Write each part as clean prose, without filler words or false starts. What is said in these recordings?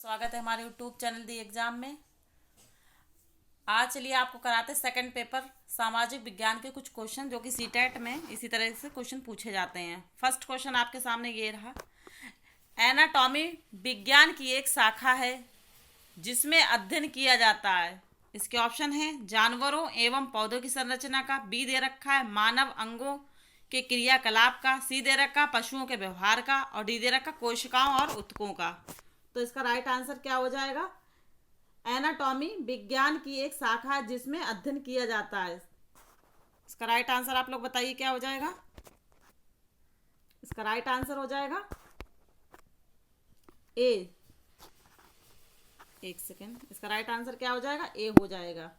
स्वागत है हमारे यूट्यूब चैनल दी एग्जाम में। आज चलिए आपको कराते सेकंड पेपर सामाजिक विज्ञान के कुछ क्वेश्चन जो कि सीटेट में इसी तरह से क्वेश्चन पूछे जाते हैं। फर्स्ट क्वेश्चन आपके सामने ये रहा। एनाटॉमी विज्ञान की एक शाखा है जिसमें अध्ययन किया जाता है। इसके ऑप्शन है जानवरों एवं पौधों की संरचना का, बी दे रखा है मानव अंगों के क्रियाकलाप का, सी दे रखा पशुओं के व्यवहार का और डी दे रखा कोशिकाओं और ऊतकों का। तो इसका राइट आंसर क्या हो जाएगा? एनाटॉमी विज्ञान की एक शाखा है जिसमें अध्ययन किया जाता है। इसका राइट आंसर आप लोग बताइए क्या हो जाएगा? इसका राइट आंसर हो जाएगा ए। एक सेकेंड, इसका राइट आंसर क्या हो जाएगा? ए हो जाएगा।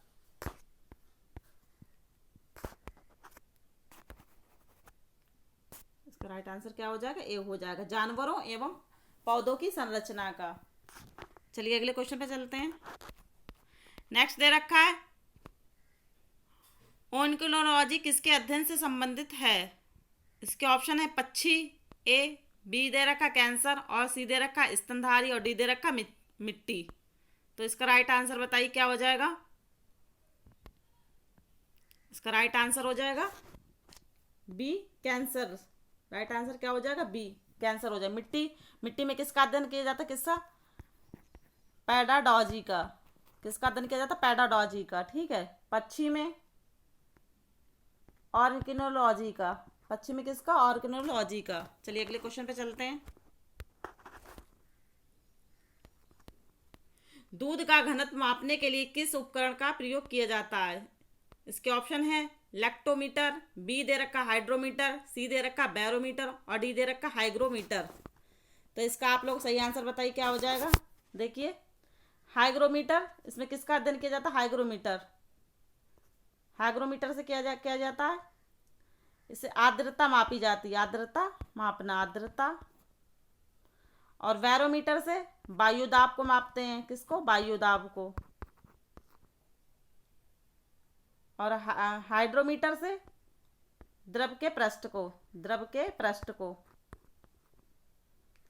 इसका राइट आंसर क्या हो जाएगा? ए हो जाएगा, जानवरों एवं पौधों की संरचना का। चलिए अगले क्वेश्चन पे चलते हैं। नेक्स्ट दे रखा है ओन्कोलॉजी किसके अध्ययन से संबंधित है? इसके ऑप्शन है पक्षी, ए, बी दे रखा कैंसर और सी दे रखा स्तनधारी और डी दे रखा मिट्टी। तो इसका राइट आंसर बताइए क्या हो जाएगा? इसका राइट आंसर हो जाएगा बी कैंसर। राइट आंसर क्या हो जाएगा? बी कैंसर हो जाए। मिट्टी में किसका अध्ययन किया जाता है? किसका? पेडाडोलॉजी का। किसका अध्ययन किया जाता है? पेडाडोलॉजी का। ठीक है। पक्षी में ऑर्किनोलॉजी का। पक्षी में किसका? ऑर्किनोलॉजी का। चलिए अगले क्वेश्चन पे चलते हैं। दूध का घनत्व मापने के लिए किस उपकरण का प्रयोग किया जाता है? इसके ऑप्शन है लैक्टोमीटर, बी दे रखा हाइड्रोमीटर, सी दे रखा बैरोमीटर और डी दे रखा हाइग्रोमीटर। तो इसका आप लोग सही आंसर बताइए क्या हो जाएगा? देखिए हाइग्रोमीटर, इसमें किसका अध्ययन किया जाता है? हाइग्रोमीटर। हाइग्रोमीटर से क्या जाता है? इससे आर्द्रता मापी जाती है, आर्द्रता मापना, आर्द्रता। और बैरोमीटर से वायुदाब को मापते हैं। किसको? वायुदाब को। और हाइड्रोमीटर से द्रव के पृष्ठ को, द्रव के पृष्ठ को।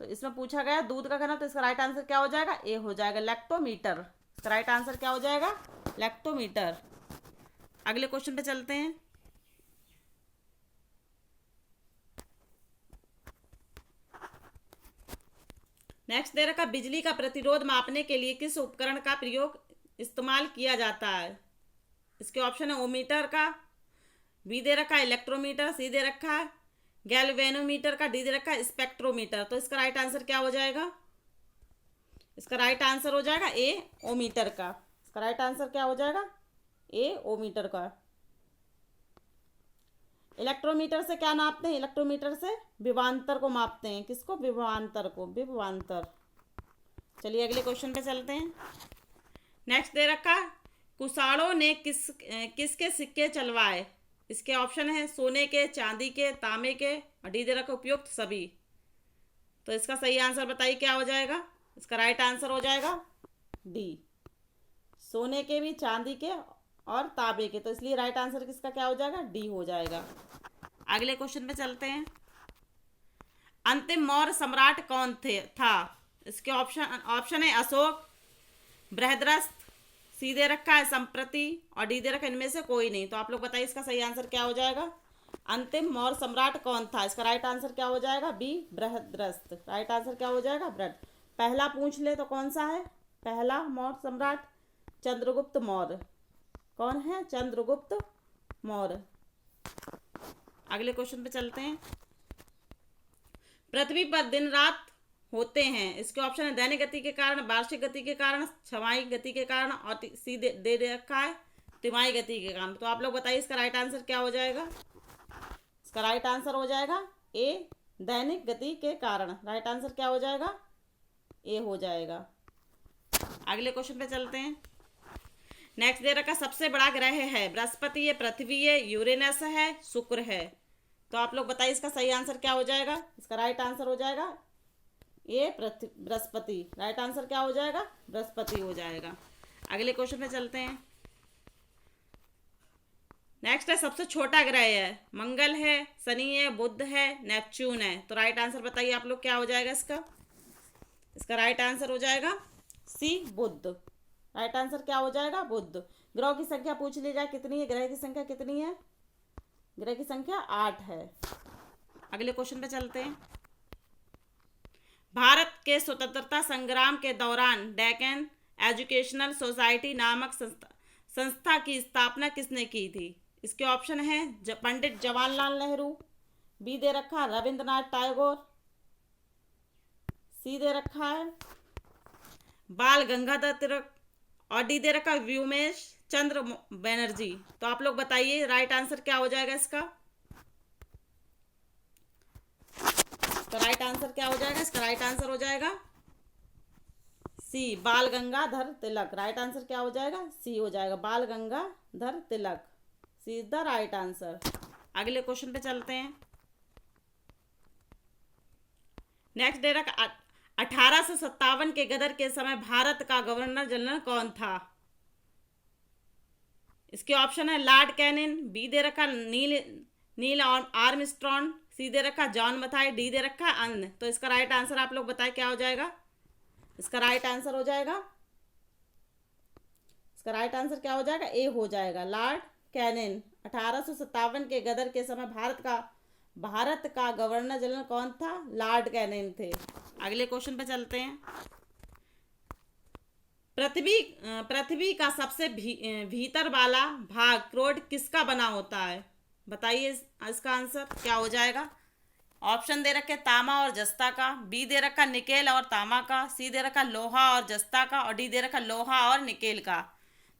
तो इसमें पूछा गया दूध का घनत्व, तो इसका राइट आंसर क्या हो जाएगा? ए हो जाएगा, लैक्टोमीटर। इसका राइट आंसर क्या हो जाएगा? लैक्टोमीटर। अगले क्वेश्चन पे चलते हैं। नेक्स्ट दे रखा बिजली का प्रतिरोध मापने के लिए किस उपकरण का प्रयोग इस्तेमाल किया जाता है? इसके ऑप्शन है ओमीटर का, बी दे रखा है इलेक्ट्रोमीटर, सी दे रखा है गैल्वेनोमीटर का, डी दे रखा है स्पेक्ट्रोमीटर। तो इसका राइट आंसर क्या हो जाएगा? इसका राइट आंसर हो जाएगा ए, ओमीटर का। इसका राइट आंसर क्या हो जाएगा? ए, ओमीटर का। इलेक्ट्रोमीटर से क्या नापते हैं? इलेक्ट्रोमीटर से विभवांतर को मापते हैं। किसको? विभवांतर को, विभवांतर। चलिए अगले क्वेश्चन पे चलते हैं। नेक्स्ट दे रखा कुशाणों ने किसके सिक्के चलवाए? इसके ऑप्शन है सोने के, चांदी के, तांबे के और डी दे रखा उपयुक्त सभी। तो इसका सही आंसर बताइए क्या हो जाएगा? इसका राइट आंसर हो जाएगा डी, सोने के भी, चांदी के और तांबे के। तो इसलिए राइट आंसर किसका क्या हो जाएगा? डी हो जाएगा। अगले क्वेश्चन पे चलते हैं। अंतिम मौर्य सम्राट कौन था? इसके ऑप्शन है अशोक, बृहद्रथ, सी दे रखा है संप्रति और डी दे रखा इनमें से कोई नहीं। तो आप लोग बताइए इसका सही आंसर क्या हो जाएगा? अंतिम मौर्य सम्राट कौन था? इसका राइट आंसर क्या हो जाएगा? बी, बृहद्रथ। राइट आंसर क्या हो जाएगा? पहला पूछ ले तो कौन सा है पहला मौर्य सम्राट? चंद्रगुप्त मौर्य। कौन है? चंद्रगुप्त मौर्य। अगले क्वेश्चन पे चलते हैं। पृथ्वी पर दिन रात होते हैं। इसके ऑप्शन है दैनिक गति के कारण, वार्षिक गति के कारण, छमाही गति के कारण और सी दे रखा है तिमाही गति के कारण। तो आप लोग बताइए इसका राइट आंसर क्या हो जाएगा? इसका राइट आंसर हो जाएगा ए, दैनिक गति के कारण। राइट आंसर क्या हो जाएगा? ए हो जाएगा। अगले क्वेश्चन पे चलते हैं। नेक्स्ट दे रखा सबसे बड़ा ग्रह है बृहस्पति है, पृथ्वी है, यूरेनस है, शुक्र है। तो आप लोग बताइए इसका सही आंसर क्या हो जाएगा? इसका राइट आंसर हो जाएगा ये बृहस्पति। राइट आंसर क्या हो जाएगा? बृहस्पति हो जाएगा। अगले क्वेश्चन पे चलते हैं। नेक्स्ट है सबसे छोटा ग्रह है मंगल है, शनि है, बुध है, नेपच्यून है। तो राइट आंसर बताइए आप लोग क्या हो जाएगा इसका? इसका राइट आंसर हो जाएगा सी बुध। राइट आंसर क्या हो जाएगा? बुध। ग्रह की संख्या पूछ ली जाए कितनी है, ग्रह की संख्या कितनी है? ग्रह की संख्या 8 है। अगले क्वेश्चन पे चलते हैं। भारत के स्वतंत्रता संग्राम के दौरान डेक्कन एजुकेशनल सोसाइटी नामक संस्था की स्थापना किसने की थी? इसके ऑप्शन है पंडित जवाहरलाल नेहरू, बी दे रखा है रविंद्रनाथ टैगोर, सी दे रखा है बाल गंगाधर तिलक और डी दे रखा व्योमेश चंद्र बनर्जी। तो आप लोग बताइए राइट आंसर क्या हो जाएगा इसका? तो राइट आंसर क्या हो जाएगा इसका? राइट आंसर हो जाएगा सी बाल गंगाधर तिलक। राइट आंसर क्या हो जाएगा? सी हो जाएगा बाल गंगाधर तिलक। सी इज द राइट आंसर। अगले क्वेश्चन पे चलते हैं। नेक्स्ट दे रखा 1857 के गदर के समय भारत का गवर्नर जनरल कौन था? इसके ऑप्शन है लॉर्ड कैनिंग, बी दे रखा नील आर्मस्ट्रॉन्ग, सी दे रखा जॉन मथाई, डी दे रखा अन्य। तो इसका राइट आंसर आप लोग बताएं क्या हो जाएगा? इसका राइट आंसर हो जाएगा, इसका राइट आंसर क्या हो जाएगा? ए हो जाएगा लॉर्ड कैनिंग। 1857 के गदर के समय भारत का गवर्नर जनरल कौन था? लॉर्ड कैनिंग थे। अगले क्वेश्चन पे चलते हैं। पृथ्वी का सबसे भीतर वाला भाग क्रोड किसका बना होता है? बताइए इसका आंसर क्या हो जाएगा? ऑप्शन दे रखे तांबा और जस्ता का, बी दे रखा निकेल और तांबा का, सी दे रखा लोहा और जस्ता का और डी दे रखा लोहा और निकेल का।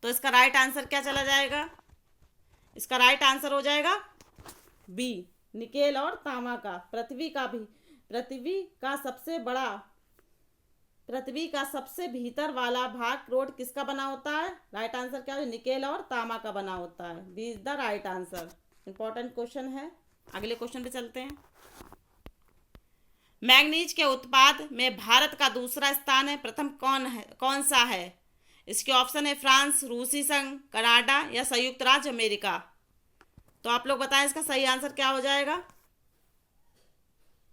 तो इसका राइट आंसर क्या चला जाएगा? इसका राइट आंसर हो जाएगा बी निकेल और तांबा का। पृथ्वी का सबसे भीतर वाला भाग क्रोड किसका बना होता है? राइट आंसर क्या है? निकेल और तांबा का बना होता है। B is the right answer. Important question है। अगले क्वेश्चन पे चलते हैं। मैग्नीज के उत्पाद में भारत का दूसरा स्थान है, प्रथम कौन सा है? इसके ऑप्शन है फ्रांस, रूसी संघ, कनाडा या संयुक्त राज्य अमेरिका। तो आप लोग बताएं इसका सही आंसर क्या हो जाएगा?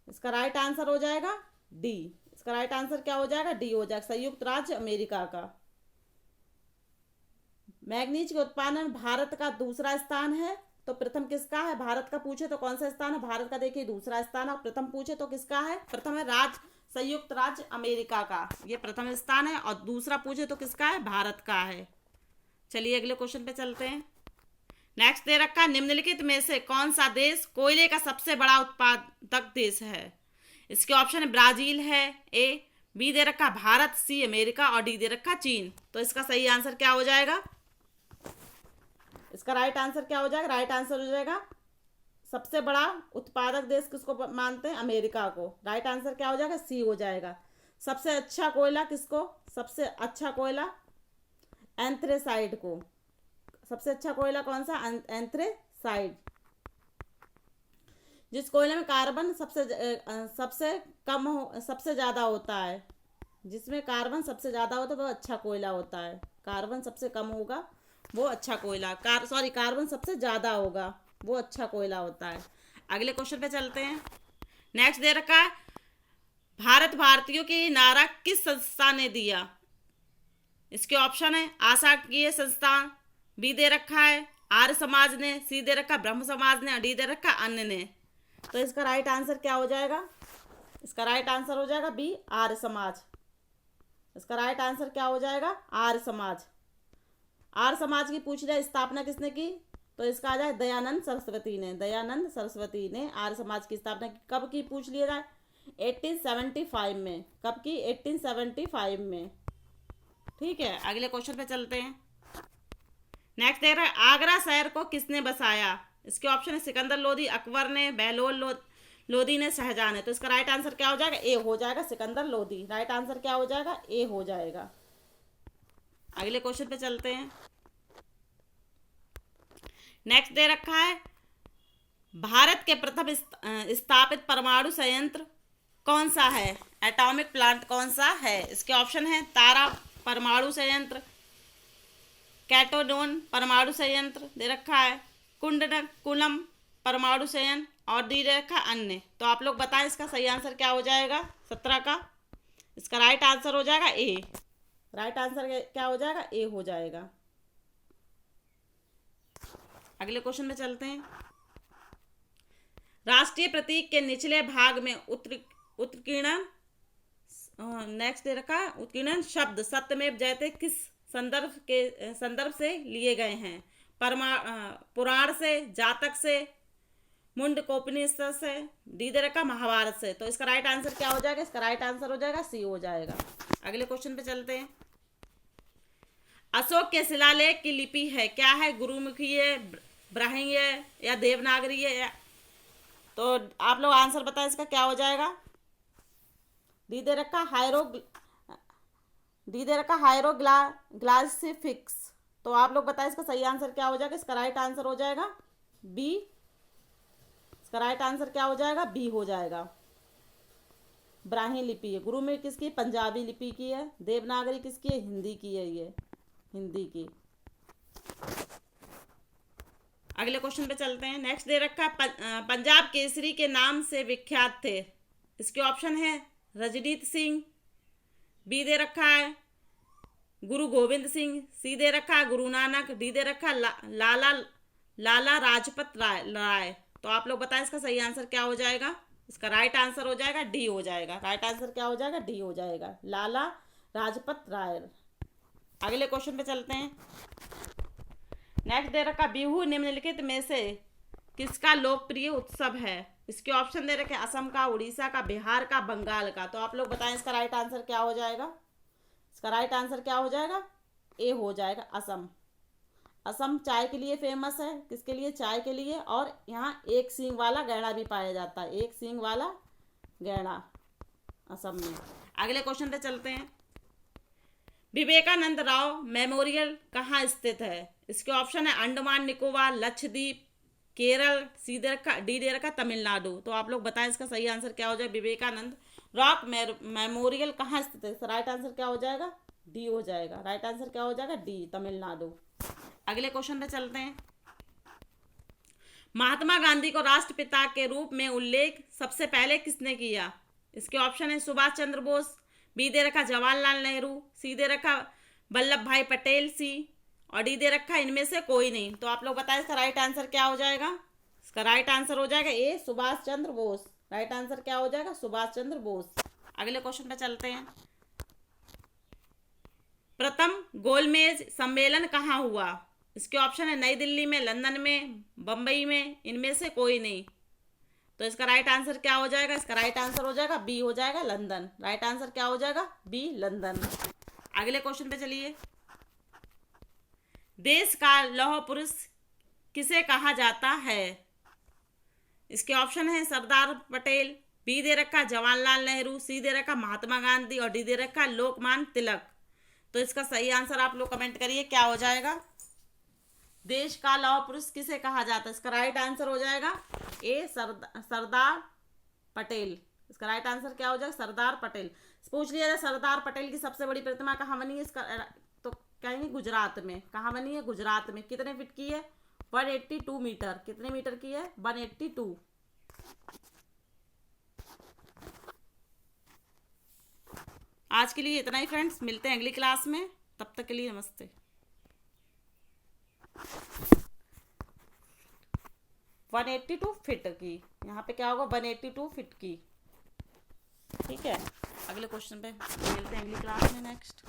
इसका राइट आंसर हो जाएगा डी। इसका राइट आंसर क्या हो जाएगा? डी हो जाएगा संयुक्त राज्य अमेरिका का। मैग्नीज के उत्पादन में भारत का दूसरा स्थान है, तो प्रथम किसका है? भारत का पूछे तो कौन सा स्थान है? भारत का देखिए दूसरा स्थान है। प्रथम पूछे तो किसका है? प्रथम है संयुक्त राज्य अमेरिका का, ये प्रथम स्थान है। और दूसरा पूछे तो किसका है? भारत का है। चलिए अगले क्वेश्चन पे चलते हैं। नेक्स्ट दे रखा निम्नलिखित में से कौन सा देश कोयले का सबसे बड़ा उत्पादक देश है? इसके ऑप्शन ब्राजील है ए, बी दे रखा भारत, सी अमेरिका और डी दे रखा चीन। तो इसका सही आंसर क्या हो जाएगा? इसका राइट आंसर क्या हो जाएगा? राइट आंसर हो जाएगा सबसे बड़ा उत्पादक देश किसको मानते हैं? अमेरिका को। राइट आंसर क्या हो जाएगा? सी हो जाएगा। सबसे अच्छा कोयला किसको? सबसे अच्छा कोयला एंथ्रेसाइड को। सबसे अच्छा कोयला कौन सा? एंथ्रेसाइड। जिस कोयले में कार्बन सबसे ज़्यादा होता है, जिसमें कार्बन सबसे ज़्यादा होता है वो अच्छा कोयला होता है। कार्बन सबसे कम होगा वो अच्छा कोयला, कार्बन सबसे ज़्यादा होगा वो अच्छा कोयला होता है। अगले क्वेश्चन पे चलते हैं। नेक्स्ट दे रखा है भारत भारतीयों की नारा किस संस्था ने दिया? इसके ऑप्शन है आशाकीय संस्थान, बी दे रखा है आर्य समाज ने, सी दे रखा ब्रह्म समाज ने और डी दे रखा अन्य ने। तो इसका राइट आंसर क्या हो जाएगा? इसका राइट आंसर हो जाएगा बी आर्य समाज। इसका राइट आंसर क्या हो जाएगा? आर्य समाज। आर्य समाज की पूछ रहे स्थापना किसने की? तो इसका आ जाए दयानंद सरस्वती ने। दयानंद सरस्वती ने आर्य समाज की स्थापना कब की पूछ लिया जाए? 1875 में। कब की? 1875 में। ठीक है अगले क्वेश्चन पे चलते हैं। नेक्स्ट देख रहे हैं आगरा शहर को किसने बसाया? इसके ऑप्शन है सिकंदर लोधी, अकबर ने, बहलोल लोधी ने, शाहजहां ने। तो इसका राइट आंसर क्या हो जाएगा? ए हो जाएगा सिकंदर लोधी। राइट आंसर क्या हो जाएगा? ए हो जाएगा। अगले क्वेश्चन पे चलते हैं। नेक्स्ट दे रखा है भारत के प्रथम स्थापित परमाणु संयंत्र कौन सा है? एटॉमिक प्लांट कौन सा है? इसके ऑप्शन है तारा परमाणु संयंत्र, कैटोडोन परमाणु संयंत्र दे रखा है, कुंडकुलम परमाणु संयंत्र और डी दे रखा अन्य। तो आप लोग बताएं इसका सही आंसर क्या हो जाएगा 17 का? इसका राइट आंसर हो जाएगा ए। राइट आंसर क्या हो जाएगा? ए हो जाएगा। अगले क्वेश्चन में चलते हैं। राष्ट्रीय प्रतीक के निचले भाग में उत्कीर्णन, नेक्स्ट दे रखा, उत्कीर्णन शब्द सत्यमेव जयते किस संदर्भ से लिए गए हैं? पुराण से, जातक से, मुंडकोपनिषद से, डी दे रखा महाभारत से। तो इसका राइट आंसर क्या हो जाएगा? इसका राइट आंसर हो जाएगा सी हो जाएगा। अगले क्वेश्चन पे चलते हैं। अशोक के शिलालेख की लिपि है क्या है? गुरुमुखी है, ब्राह्मी है, या देवनागरी है? तो आप लोग आंसर बताएं इसका क्या हो जाएगा? डी दे रखा हायरोग्लाइफिक्स। तो आप लोग बताएं इसका सही आंसर क्या हो जाएगा? इसका राइट आंसर हो जाएगा बी। इसका राइट आंसर क्या हो जाएगा? बी हो जाएगा। ब्राह्मी लिपि है। गुरुमुखी किसकी? पंजाबी लिपि की है। देवनागरी किसकी है? हिंदी की है, ये हिंदी की। अगले क्वेश्चन पे चलते हैं। नेक्स्ट दे रखा पंजाब केसरी के नाम से विख्यात थे। इसके ऑप्शन है रजनीत सिंह, बी दे रखा है गुरु गोविंद सिंह, सी दे रखा है गुरु नानक, डी दे रखा लाला लाजपत राय। तो आप लोग बताएं इसका सही आंसर क्या हो जाएगा? इसका राइट आंसर हो जाएगा डी हो जाएगा। राइट आंसर क्या हो जाएगा? डी हो जाएगा, लाला लाजपत राय। अगले क्वेश्चन पे चलते हैं। नेक्स्ट दे रखा बिहू निम्नलिखित में से किसका लोकप्रिय उत्सव है? इसके ऑप्शन दे रखे असम का, उड़ीसा का, बिहार का, बंगाल का। तो आप लोग बताएं इसका राइट आंसर क्या हो जाएगा? इसका राइट आंसर क्या हो जाएगा? ए हो जाएगा, असम। असम चाय के लिए फेमस है। किसके लिए? चाय के लिए। और यहाँ एक सींग वाला गैंडा भी पाया जाता है, एक सींग वाला गैंडा असम में। अगले क्वेश्चन पे चलते हैं। विवेकानंद राव मेमोरियल कहाँ स्थित है? इसके ऑप्शन है अंडमान निकोबार, लक्षद्वीप, केरल, सी दे रखा, डी दे रखा तमिलनाडु। तो आप लोग बताएं इसका सही आंसर क्या हो जाएगा? विवेकानंद रॉक मेमोरियल कहाँ स्थित है? राइट आंसर क्या हो जाएगा? डी हो जाएगा। राइट आंसर क्या हो जाएगा? डी, तमिलनाडु। अगले क्वेश्चन पे चलते हैं। महात्मा गांधी को राष्ट्रपिता के रूप में उल्लेख सबसे पहले किसने किया? इसके ऑप्शन है सुभाष चंद्र बोस, बी दे रखा जवाहरलाल नेहरू, सी दे रखा वल्लभ भाई पटेल, सी, और डी दे रखा इनमें से कोई नहीं। तो आप लोग बताएं इसका राइट आंसर क्या हो जाएगा? इसका राइट आंसर हो जाएगा ए, सुभाष चंद्र बोस। राइट आंसर क्या हो जाएगा? सुभाष चंद्र बोस। अगले क्वेश्चन पे चलते हैं। प्रथम गोलमेज सम्मेलन कहाँ हुआ? इसके ऑप्शन है नई दिल्ली में, लंदन में, बंबई में, इनमें से कोई नहीं। तो इसका राइट आंसर क्या हो जाएगा? इसका राइट आंसर हो जाएगा बी हो जाएगा, लंदन। राइट आंसर क्या हो जाएगा? B, London. अगले क्वेश्चन पे चलिए। देश का लौह पुरुष किसे कहा जाता है? इसके ऑप्शन है सरदार पटेल, बी दे रखा जवाहरलाल नेहरू, सी दे रखा महात्मा गांधी, और डी दे रखा लोकमान्य तिलक। तो इसका सही आंसर आप लोग कमेंट करिए क्या हो जाएगा? देश का लौह पुरुष किसे कहा जाता है? इसका राइट आंसर हो जाएगा ए, सरदार पटेल। इसका राइट आंसर क्या हो जाएगा? सरदार पटेल। पूछ लिया जाए सरदार पटेल की सबसे बड़ी प्रतिमा कहाँ बनी है? इसका तो कहेंगे गुजरात में। कहाँ बनी है? गुजरात में। कितने फीट की है? 182 मीटर। कितने मीटर की है? 182। आज के लिए इतना ही फ्रेंड्स, मिलते हैं अगली क्लास में। तब तक के लिए नमस्ते। 182 फीट की, यहाँ पे क्या होगा? 182 फीट की। ठीक है, अगले क्वेश्चन पे मिलते हैं अगली क्लास में नेक्स्ट।